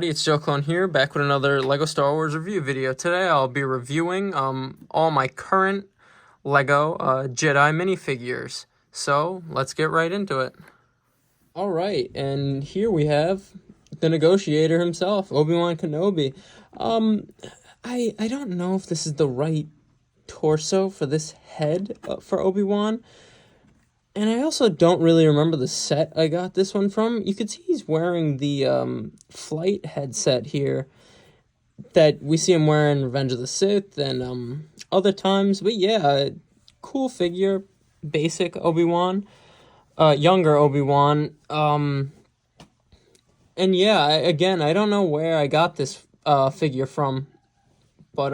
It's Joe Clone here, back with another Lego Star Wars review video. Today I'll be reviewing all my current Lego Jedi minifigures. So let's get right into it. Alright, and here we have the negotiator himself, Obi-Wan Kenobi. I don't know if this is the right torso for this head for Obi-Wan. And I also don't really remember the set I got this one from. You could see he's wearing the flight headset here that we see him wearing Revenge of the Sith and other times. But yeah, cool figure, basic Obi-Wan, younger Obi-Wan. And yeah, again, I don't know where I got this figure from. But,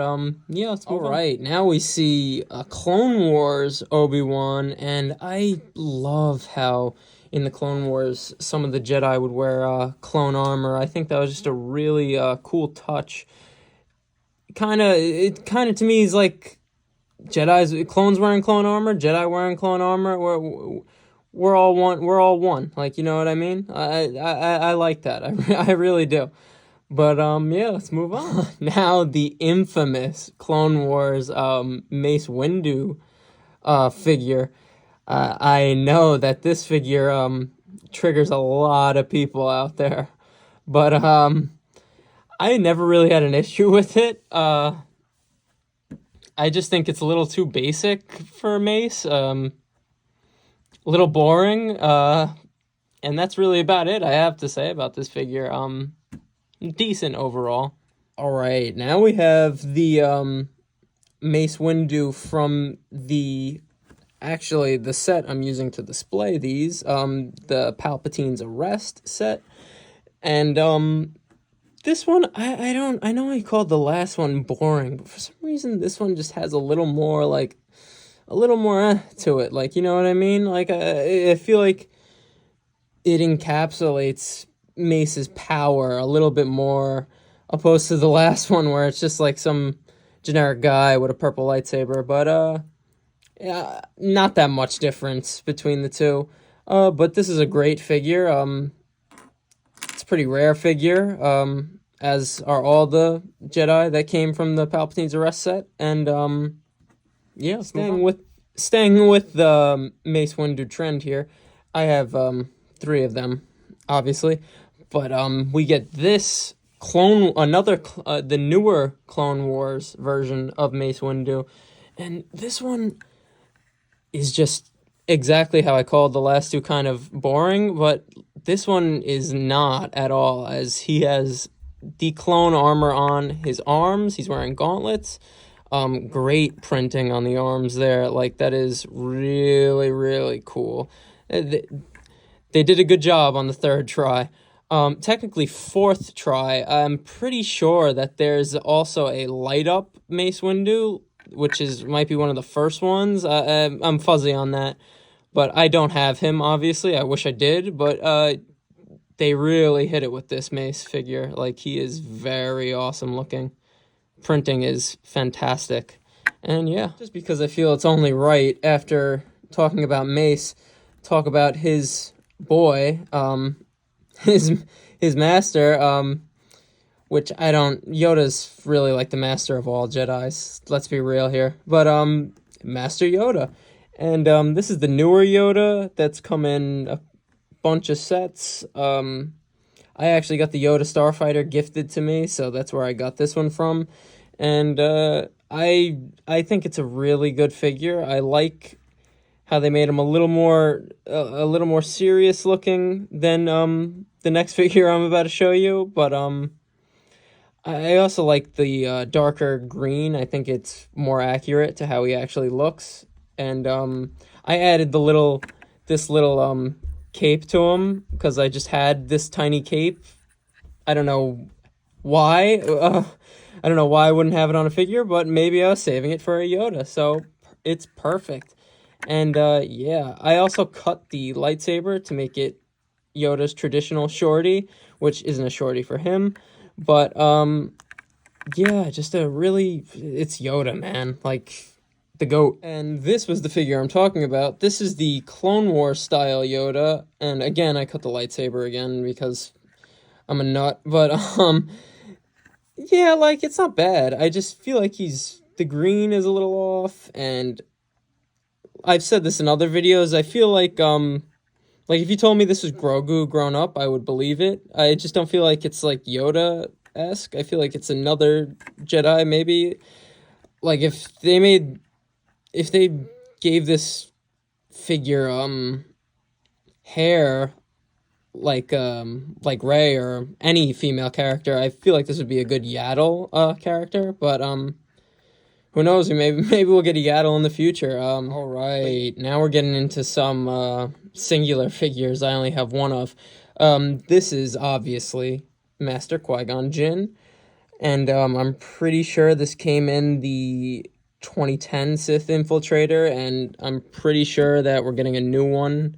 yeah, let's move on. Alright, now we see a Clone Wars Obi-Wan, and I love how in the Clone Wars some of the Jedi would wear clone armor. I think that was just a really cool touch. It kind of to me is like clones wearing clone armor, Jedi wearing clone armor. We're all one. We're all one. Like, you know what I mean? I like that. I really do. But, yeah, let's move on. Now, the infamous Clone Wars, Mace Windu, figure. I know that this figure, triggers a lot of people out there. But, I never really had an issue with it. I just think it's a little too basic for Mace. A little boring. And that's really about it I have to say about this figure. Decent overall. All right, now we have the Mace Windu from the set I'm using to display these, the Palpatine's Arrest set. And this one, I know I called the last one boring, but for some reason this one just has a little more to it. Like, you know what I mean? Like, I feel like it encapsulates Mace's power a little bit more, opposed to the last one where it's just like some generic guy with a purple lightsaber. But yeah, not that much difference between the two. But this is a great figure. It's a pretty rare figure, as are all the Jedi that came from the Palpatine's Arrest set. And yeah, staying with the Mace Windu trend here, I have 3 of them, obviously. But we get this the newer Clone Wars version of Mace Windu, and this one is just exactly how I called the last 2, kind of boring, but this one is not at all, as he has the clone armor on his arms. He's wearing gauntlets. Great printing on the arms there. Like, that is really, really cool. They did a good job on the 3rd try. Technically 4th try. I'm pretty sure that there's also a light up Mace Windu, which might be one of the first ones. I'm fuzzy on that, but I don't have him, obviously. I wish I did, but they really hit it with this Mace figure. Like, he is very awesome looking. Printing is fantastic. And yeah, just because I feel it's only right, after talking about Mace, talk about his boy, his master, which Yoda's really like the master of all Jedis, let's be real here, but Master Yoda. And this is the newer Yoda that's come in a bunch of sets. I actually got the Yoda Starfighter gifted to me, so that's where I got this one from. And I think it's a really good figure. I like how they made him a little more serious looking than the next figure I'm about to show you. But I also like the darker green. I think it's more accurate to how he actually looks. And I added this little cape to him because I just had this tiny cape. I don't know why. I don't know why I wouldn't have it on a figure, but maybe I was saving it for a Yoda. So it's perfect. And yeah, I also cut the lightsaber to make it Yoda's traditional shorty, which isn't a shorty for him. But yeah, just it's Yoda, man. Like, the GOAT. And this was the figure I'm talking about. This is the Clone Wars style Yoda. And again, I cut the lightsaber again because I'm a nut, but yeah, like it's not bad. I just feel like the green is a little off, and I've said this in other videos. I feel like if you told me this was Grogu grown up, I would believe it. I just don't feel like it's like Yoda-esque. I feel like it's another Jedi maybe. Like if they gave this figure hair like Rey or any female character, I feel like this would be a good Yaddle character, but who knows? Maybe we'll get a Yaddle in the future. All right, now we're getting into some singular figures. I only have one of. This is obviously Master Qui-Gon Jinn, and I'm pretty sure this came in the 2010 Sith Infiltrator, and I'm pretty sure that we're getting a new one,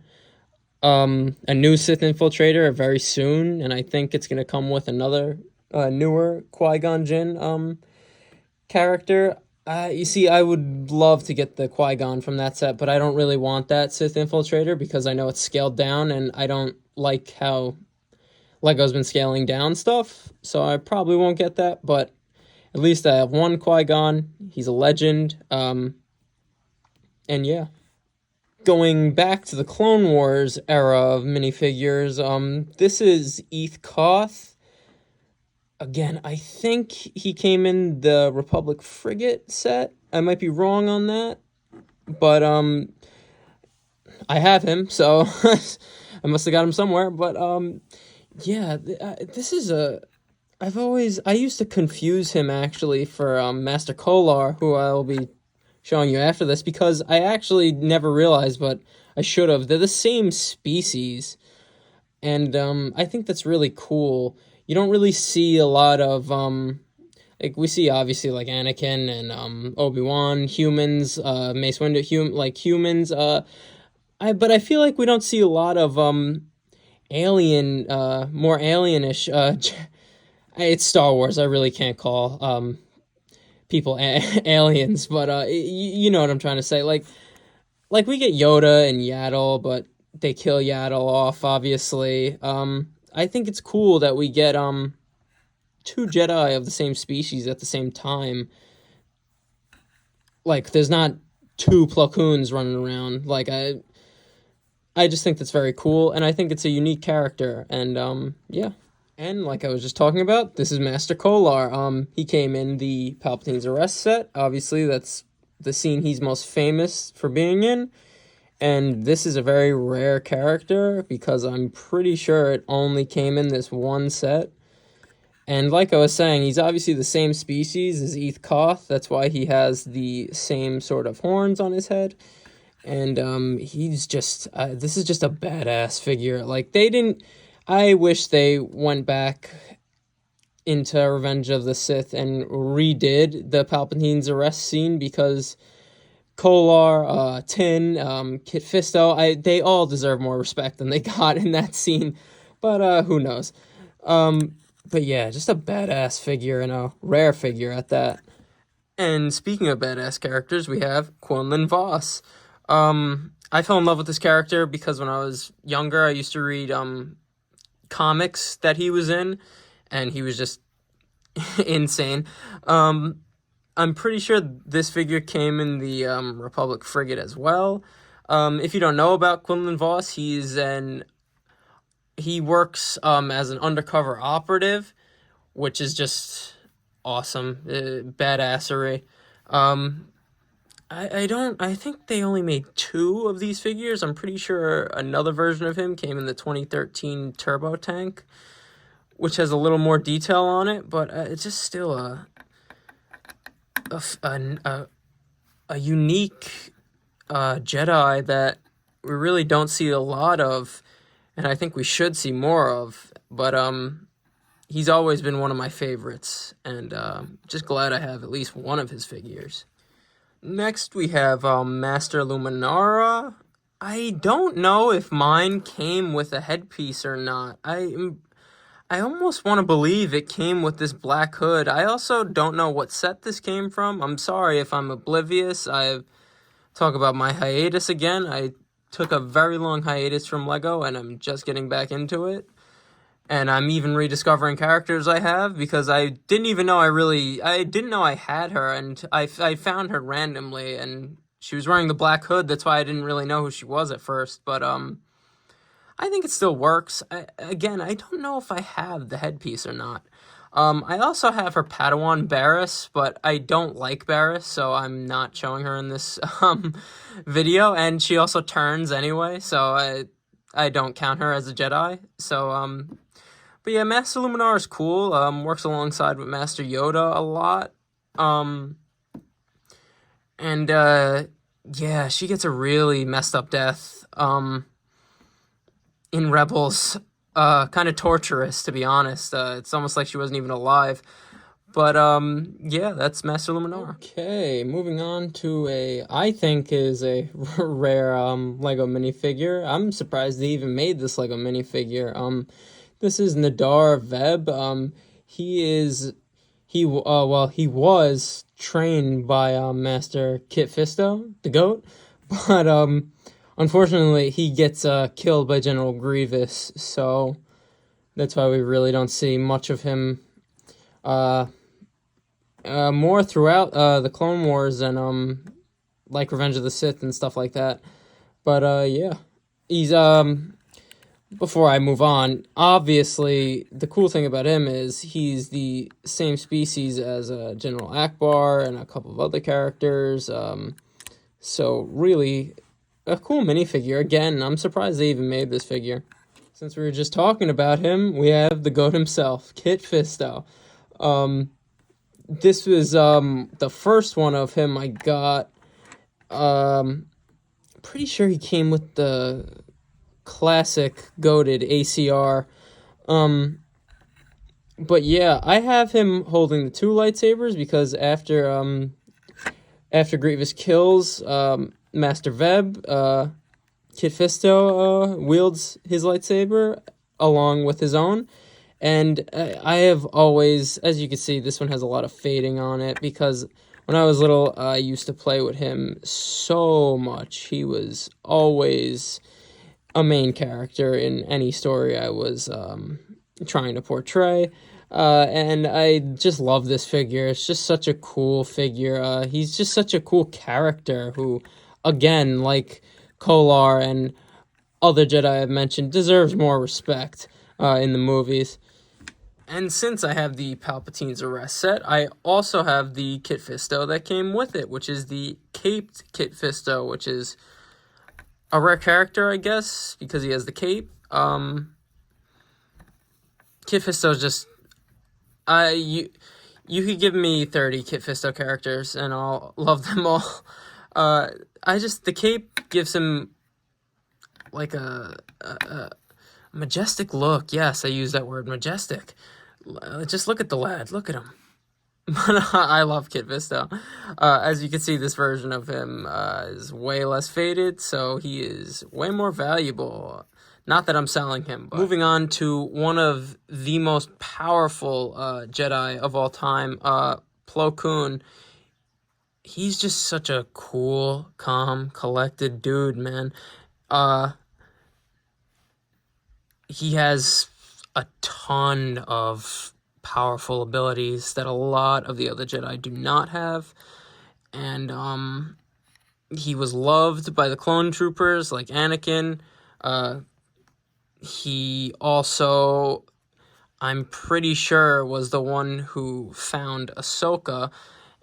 a new Sith Infiltrator very soon, and I think it's gonna come with another newer Qui-Gon Jinn character. You see, I would love to get the Qui-Gon from that set, but I don't really want that Sith Infiltrator because I know it's scaled down, and I don't like how Lego's been scaling down stuff, so I probably won't get that, but at least I have one Qui-Gon. He's a legend, and yeah. Going back to the Clone Wars era of minifigures, this is Eth Koth. Again, I think he came in the Republic Frigate set. I might be wrong on that, but I have him, so I must have got him somewhere. But yeah, this is I used to confuse him actually for Master Kolar, who I will be showing you after this, because I actually never realized, but I should have. They're the same species, and I think that's really cool. You don't really see a lot of like we see obviously like Anakin and Obi-Wan humans, Mace Windu humans. But I feel like we don't see a lot of alien, more alienish. It's Star Wars. I really can't call people aliens, but you know what I'm trying to say. Like we get Yoda and Yaddle, but they kill Yaddle off obviously. I think it's cool that we get two Jedi of the same species at the same time. Like there's not two Plo Koons running around. Like I just think that's very cool, and I think it's a unique character, and yeah. And like I was just talking about, this is Master Kolar. He came in the Palpatine's arrest set. Obviously, that's the scene he's most famous for being in. And this is a very rare character because I'm pretty sure it only came in this one set. And like I was saying, he's obviously the same species as Eth Koth. That's why he has the same sort of horns on his head. And he's just, this is just a badass figure. Like, I wish they went back into Revenge of the Sith and redid the Palpatine's arrest scene, because Kolar, Tin, Kit Fisto, they all deserve more respect than they got in that scene. But who knows? But yeah, just a badass figure, and a rare figure at that. And speaking of badass characters, we have Quinlan Vos. I fell in love with this character because when I was younger, I used to read comics that he was in, and he was just insane. I'm pretty sure this figure came in the Republic Frigate as well. If you don't know about Quinlan Vos, he works as an undercover operative, which is just awesome, badassery. I think they only made 2 of these figures. I'm pretty sure another version of him came in the 2013 Turbo Tank, which has a little more detail on it, but it's just still a unique Jedi that we really don't see a lot of, and I think we should see more of. But he's always been one of my favorites, and just glad I have at least one of his figures. Next, we have Master Luminara. I don't know if mine came with a headpiece or not. I almost want to believe it came with this black hood. I also don't know what set this came from. I'm sorry if I'm oblivious. I talk about my hiatus again. I took a very long hiatus from Lego, and I'm just getting back into it. And I'm even rediscovering characters I have because I didn't even know I didn't know I had her, and I found her randomly, and she was wearing the black hood. That's why I didn't really know who she was at first, but I think it still works. Again, I don't know if I have the headpiece or not. I also have her Padawan Barriss, but I don't like Barriss, so I'm not showing her in this video. And she also turns anyway, so I don't count her as a Jedi. So but yeah, Master Luminar is cool. Works alongside with Master Yoda a lot. And yeah, she gets a really messed up death. In Rebels, kind of torturous, to be honest. It's almost like she wasn't even alive. But yeah, that's Master Luminar. Okay, moving on to I think is a rare Lego minifigure. I'm surprised they even made this Lego minifigure. This is Nadar Veb. He was trained by Master Kit Fisto, the GOAT, but unfortunately he gets killed by General Grievous, so that's why we really don't see much of him more throughout the Clone Wars and like Revenge of the Sith and stuff like that. But yeah, he's before I move on, obviously the cool thing about him is he's the same species as General Akbar and a couple of other characters. So really a cool minifigure. Again, I'm surprised they even made this figure. Since we were just talking about him, we have the GOAT himself, Kit Fisto. This was the first one of him I got. Pretty sure he came with the classic goated ACR. But yeah, I have him holding the two lightsabers because after Grievous kills Master Veb, Kit Fisto wields his lightsaber along with his own. And I have always, as you can see, this one has a lot of fading on it because when I was little, I used to play with him so much. He was always a main character in any story I was trying to portray. And I just love this figure. It's just such a cool figure. He's just such a cool character who, again, like Kolar and other Jedi I've mentioned, deserves more respect in the movies. And since I have the Palpatine's arrest set, I also have the Kit Fisto that came with it, which is the Caped Kit Fisto, which is a rare character, I guess, because he has the cape. Kit Fisto's just... You could give me 30 Kit Fisto characters, and I'll love them all. The cape gives him, like, a majestic look. Yes, I use that word, majestic. Just look at the lad. Look at him. But I love Kit Fisto. As you can see, this version of him is way less faded, so he is way more valuable. Not that I'm selling him. But moving on to one of the most powerful Jedi of all time, Plo Koon. He's just such a cool, calm, collected dude, man. He has a ton of powerful abilities that a lot of the other Jedi do not have, and he was loved by the clone troopers like Anakin. He also, I'm pretty sure, was the one who found Ahsoka,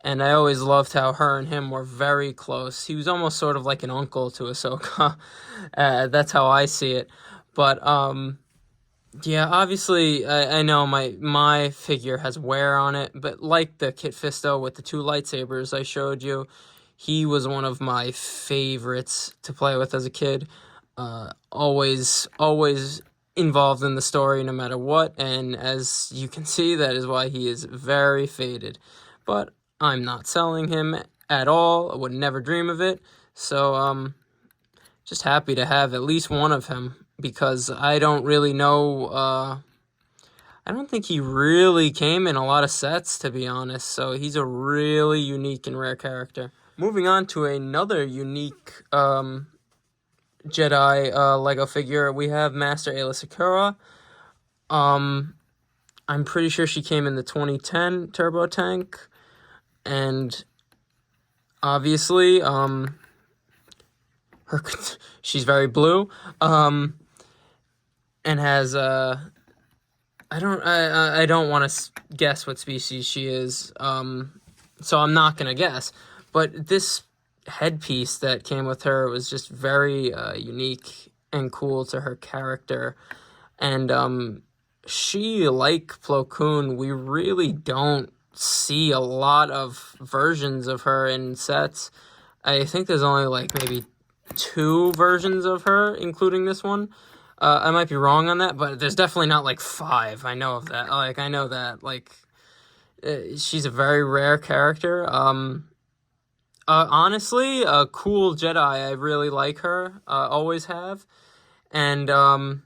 and I always loved how her and him were very close. He was almost sort of like an uncle to Ahsoka. That's how I see it. But yeah, obviously, I know my figure has wear on it, but like the Kit Fisto with the two lightsabers I showed you, he was one of my favorites to play with as a kid. Always involved in the story no matter what, and as you can see, that is why he is very faded. But I'm not selling him at all. I would never dream of it. So, just happy to have at least one of him. Because I don't really know, I don't think he really came in a lot of sets, to be honest. So he's a really unique and rare character. Moving on to another unique Jedi Lego figure, we have Master Aayla Secura. Um, I'm pretty sure she came in the 2010 turbo tank, and obviously, her she's very blue, and has I don't want to guess what species she is, so I'm not gonna guess. But this headpiece that came with her was just very unique and cool to her character, and she, like Plo Koon, we really don't see a lot of versions of her in sets. I think there's only like maybe two versions of her, including this one. I might be wrong on that, but there's definitely not like five. I know of that. Like I know that she's a very rare character. Honestly, a cool Jedi. I really like her. Always have, and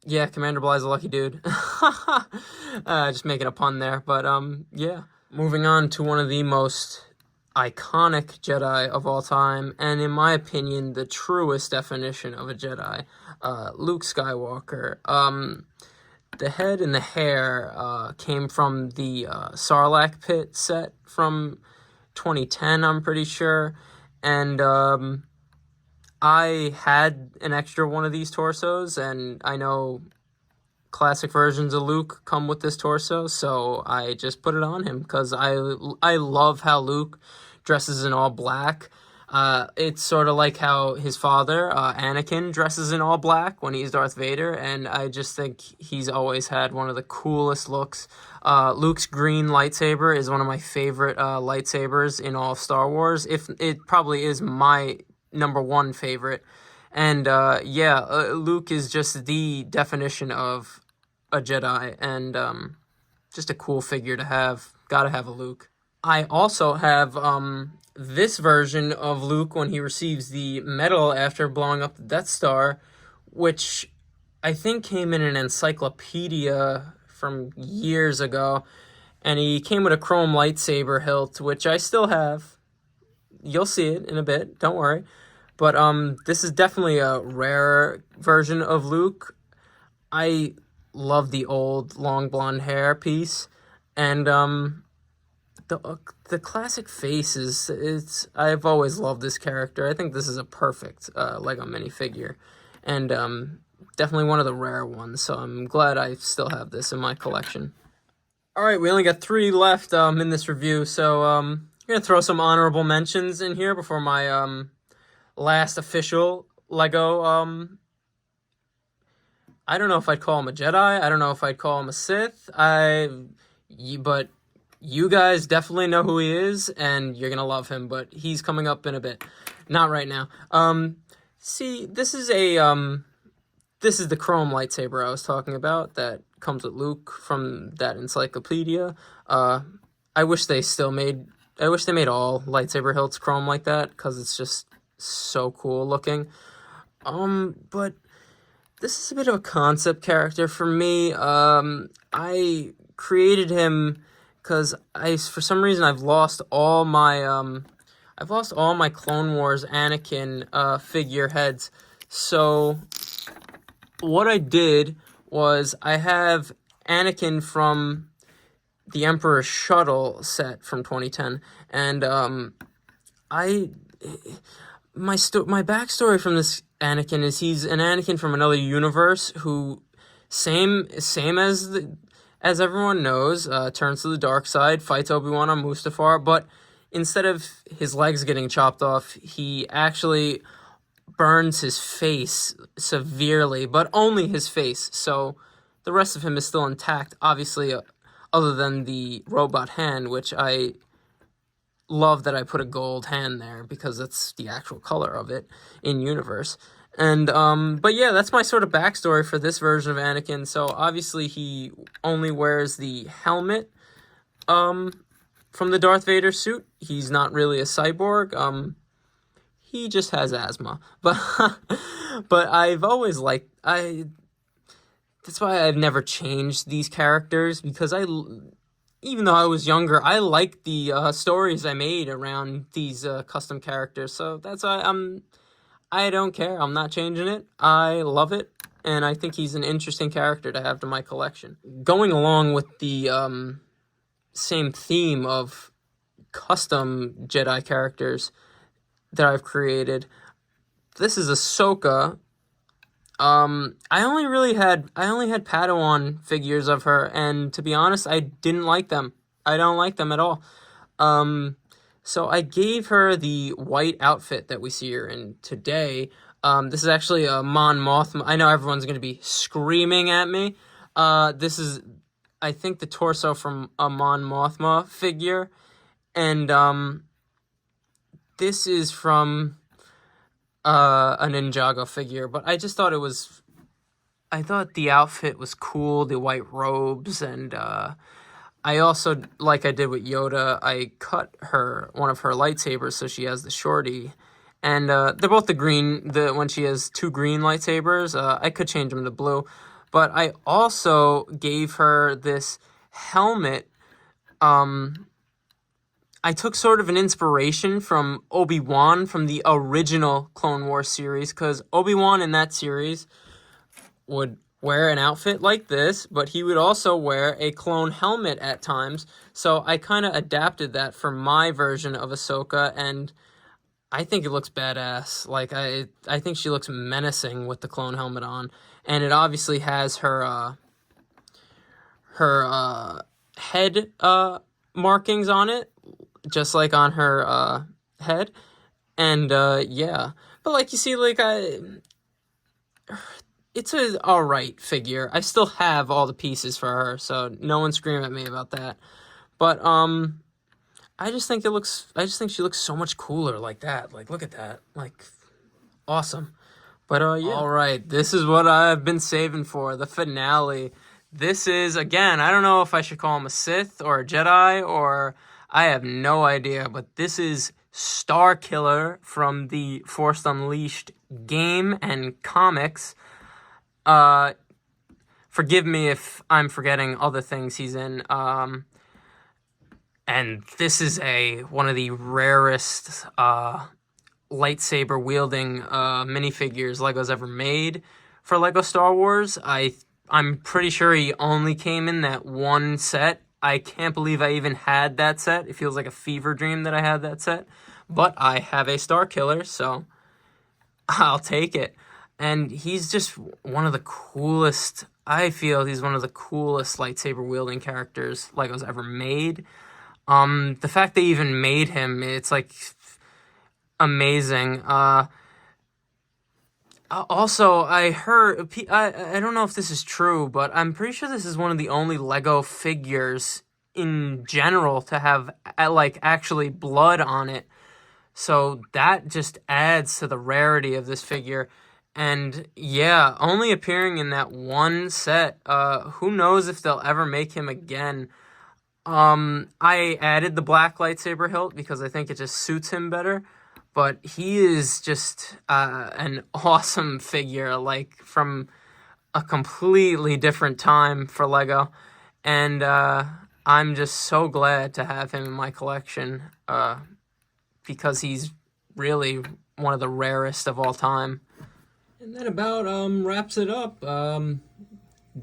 yeah, Commander Bly's a lucky dude. Just making a pun there, but yeah. Moving on to one of the most iconic Jedi of all time, and in my opinion, the truest definition of a Jedi, Luke Skywalker. The head and the hair came from the Sarlacc pit set from 2010, I'm pretty sure, and I had an extra one of these torsos, and I know classic versions of Luke come with this torso, so I just put it on him because I love how Luke dresses in all black. It's sort of like how his father, Anakin, dresses in all black when he's Darth Vader, and I just think he's always had one of the coolest looks. Luke's green lightsaber is one of my favorite lightsabers in all of Star Wars. If it probably is my number one favorite. And Luke is just the definition of a Jedi, and just a cool figure to have. Gotta have a Luke. I also have this version of Luke when he receives the medal after blowing up the Death Star, which I think came in an encyclopedia from years ago, and he came with a chrome lightsaber hilt, which I still have. You'll see it in a bit, don't worry. But this is definitely a rare version of Luke. I love the old long blonde hair piece, and the classic face is I've always loved this character. I think this is a perfect Lego minifigure, and definitely one of the rare ones. So I'm glad I still have this in my collection. All right, we only got 3 left in this review, so I'm gonna throw some honorable mentions in here before my last official Lego. I don't know if I'd call him a Jedi. I don't know if I'd call him a Sith. But you guys definitely know who he is, and you're gonna love him. But he's coming up in a bit, not right now. See, this is the chrome lightsaber I was talking about that comes with Luke from that encyclopedia. I wish they made all lightsaber hilts chrome like that, because it's just so cool looking. But this is a bit of a concept character for me. I created him because for some reason, I've lost all my Clone Wars Anakin figure heads. So what I did was I have Anakin from the Emperor's Shuttle set from 2010, and my backstory from this Anakin is he's an Anakin from another universe who same as everyone knows, turns to the dark side, fights Obi-Wan on Mustafar, but instead of his legs getting chopped off, he actually burns his face severely, but only his face. So the rest of him is still intact, obviously, other than the robot hand, which I love that I put a gold hand there because that's the actual color of it in universe. And but yeah, that's my sort of backstory for this version of Anakin. So obviously he only wears the helmet from the Darth Vader suit. He's not really a cyborg. He just has asthma. But but I've always liked that's why I've never changed these characters, because even though I was younger, I liked the stories I made around these custom characters. So that's why I don't care. I'm not changing it. I love it, and I think he's an interesting character to have to my collection. Going along with the same theme of custom Jedi characters that I've created, this is Ahsoka. I only had Padawan figures of her, and to be honest, I didn't like them. I don't like them at all. So I gave her the white outfit that we see her in today. This is actually a Mon Mothma. I know everyone's going to be screaming at me. This is, I think, the torso from a Mon Mothma figure. And this is from a Ninjago figure. But I just thought I thought the outfit was cool, the white robes, and I also, like I did with Yoda, I cut one of her lightsabers so she has the shorty. And they're both when she has 2 green lightsabers. I could change them to blue. But I also gave her this helmet. I took sort of an inspiration from Obi-Wan from the original Clone Wars series, because Obi-Wan in that series would wear an outfit like this, but he would also wear a clone helmet at times. So I kind of adapted that for my version of Ahsoka, and I think it looks badass. Like, I think she looks menacing with the clone helmet on, and it obviously has her head markings on it, just like on her head, and yeah. But like you see, like it's an alright figure. I still have all the pieces for her, so no one scream at me about that. But I just think she looks so much cooler like that. Like, look at that. Like, awesome. But yeah. Alright, this is what I've been saving for, the finale. This is, again, I don't know if I should call him a Sith or a Jedi, or I have no idea, but this is Star Killer from the Force Unleashed game and comics. Forgive me if I'm forgetting other things he's in. And this is one of the rarest lightsaber wielding minifigures Lego's ever made for Lego Star Wars. I'm pretty sure he only came in that one set. I can't believe I even had that set. It feels like a fever dream that I had that set. But I have a Star Killer, so I'll take it. And he's just one of the coolest, I feel he's one of the coolest lightsaber wielding characters Lego's ever made. The fact they even made him, it's like amazing. Also, I heard, I don't know if this is true, but I'm pretty sure this is one of the only Lego figures in general to have, like, actually blood on it. So that just adds to the rarity of this figure. And yeah, only appearing in that one set. Who knows if they'll ever make him again. I added the black lightsaber hilt because I think it just suits him better. But he is just an awesome figure, like, from a completely different time for Lego. And I'm just so glad to have him in my collection because he's really one of the rarest of all time. And that about wraps it up.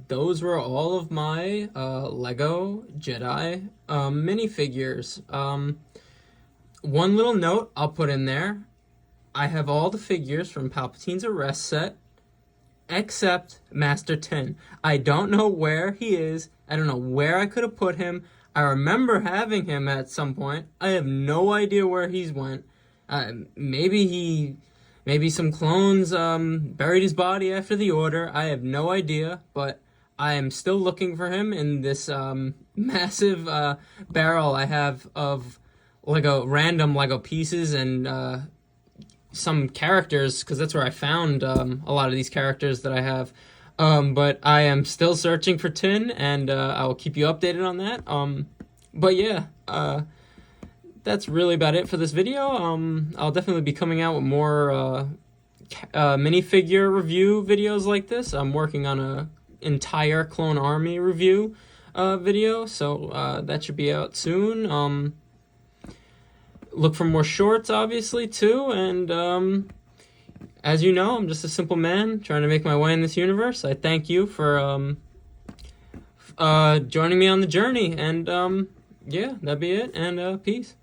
Those were all of my Lego Jedi minifigures. One little note I'll put in there. I have all the figures from Palpatine's arrest set, except Master Tin. I don't know where he is. I don't know where I could have put him. I remember having him at some point. I have no idea where he's went. Maybe some clones buried his body after the order. I have no idea, but I am still looking for him in this massive barrel I have of random Lego pieces and some characters, because that's where I found a lot of these characters that I have. But I am still searching for Tin, and I will keep you updated on that. But yeah, that's really about it for this video. I'll definitely be coming out with more minifigure review videos like this. I'm working on a entire Clone Army review video, so that should be out soon. Look for more shorts, obviously, too, and as you know, I'm just a simple man trying to make my way in this universe. I thank you for joining me on the journey, and yeah, that'd be it. And peace.